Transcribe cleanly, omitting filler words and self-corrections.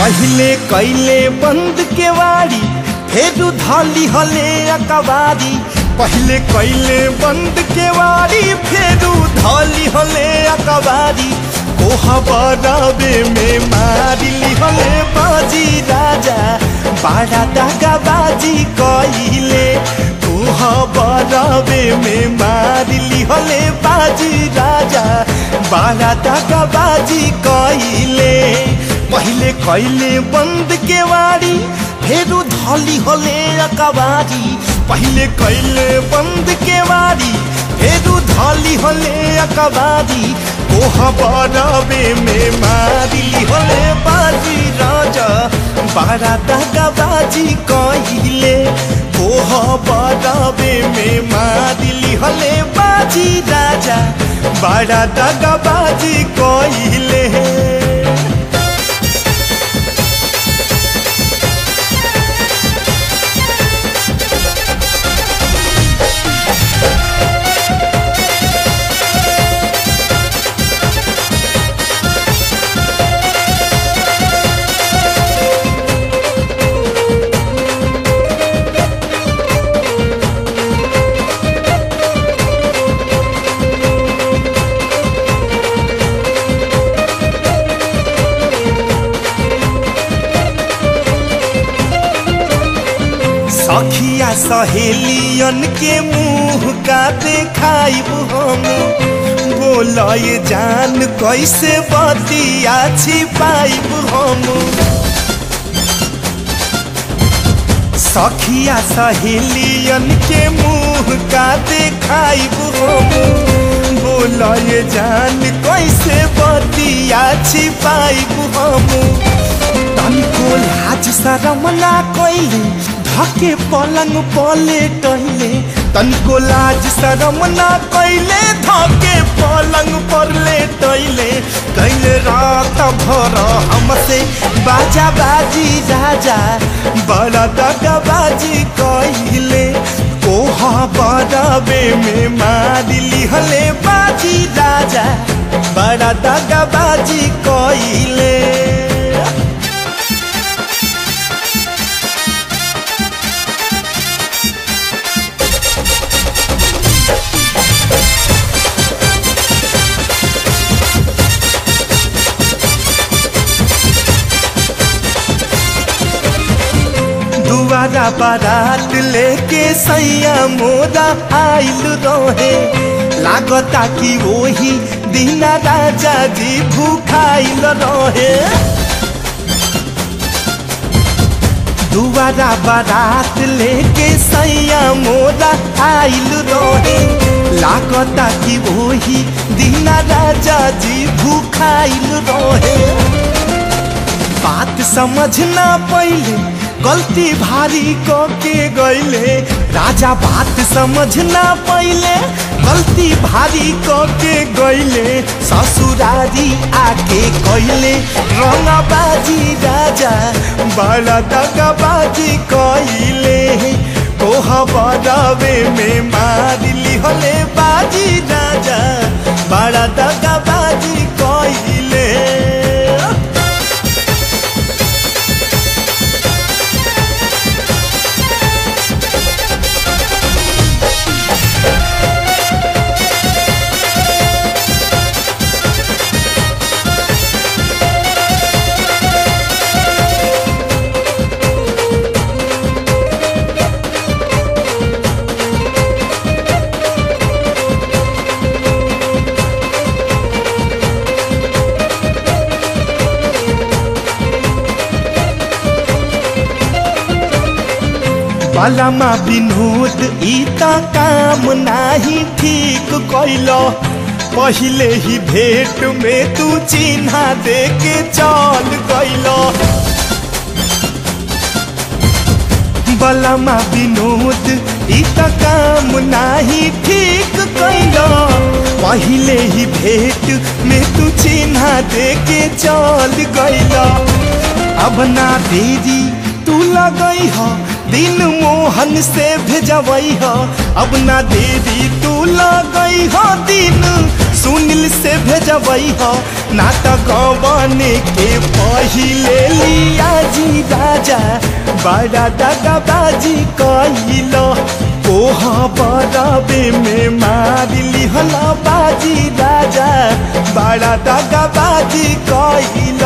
पहले कैले बंद केवाड़ी फेरू धाली हले अकबारी। पहले कैले बंद केवाड़ी फेरू धाली हले अकबारी। कोहबराबे में मारिली हले बाजी राजा बड़ा दगाबाजी कइले। कोहबराबे में मारिली हले बाजी राजा बड़ा दगाबाजी कइले। पहले कैले बंद केवाड़ी फेरू धाली हले अकबारी। पहले कैले बंद केवाड़ी फेरू धाली हले अकबारी। कोहबराबे में मारिली हले बाजी राजा बड़ा दगाबाजी कइले। कोहबराबे में मारिली हले बाजी राजा बड़ा दगाबाजी कइले। सखिया सहेलियन के मुँह का देखाइब हम। बोलय जान कैसे बतिया छिपाइब हम। सखिया सहेलियन के मुँह का देखाइब हम। बोलय जान कैसे बतिया छिपाइब हम। तनको लाज शरम ना कइले धके पलंग पले टहिले। तनको लाज शरम ना कइले धके पलंग पर लेटैले। कैले रात भर हमसे बाजा बाजी राजा बड़ा दगाबाजी कइले। कोहबराबे में मारिली हले बाजी राजा बड़ा दगाबाजी कइले। दुआरा बारात लेके सैया मोरा आइल रहे। लागता कि वही दिन राजा जी भूखाइल रहे। दुआरा बारात लेके सैया मोरा आइल रहे। लागता कि वही दिन राजा जी भूखाइल रहे। बात समझना पहिले गलती भारी के गइले। राजा बात समझना पहिले गलती भारी के गइले। ससुरारी आके कइले रंगबाजी राजा बड़ा दगाबाजी कइले। कोहबराबे में मारिली हले बाजी राजा बड़ा दगाबाजी कइले। बालामा विनोद इता काम नाही ठीक कइलो। पहिले ही भेंट में तू चिन्हा दे के चल गइलो। बालामा विनोद इता काम नाही ठीक कइलो। पहिले ही भेंट में तू चिन्हा दे के चल गइलो। अब ना देरी तू लगई हो दिन मोहन से भेजवई हो। अब ना देरी तू लगई हो दिन सुनील से भेजबई हो ना तो गवन के पहिले लिया जी राजा बड़ा दगाबाजी कइलो कोह बरबे में मार लिहला बाजी राजा बड़ा दगाबाजी कइलो।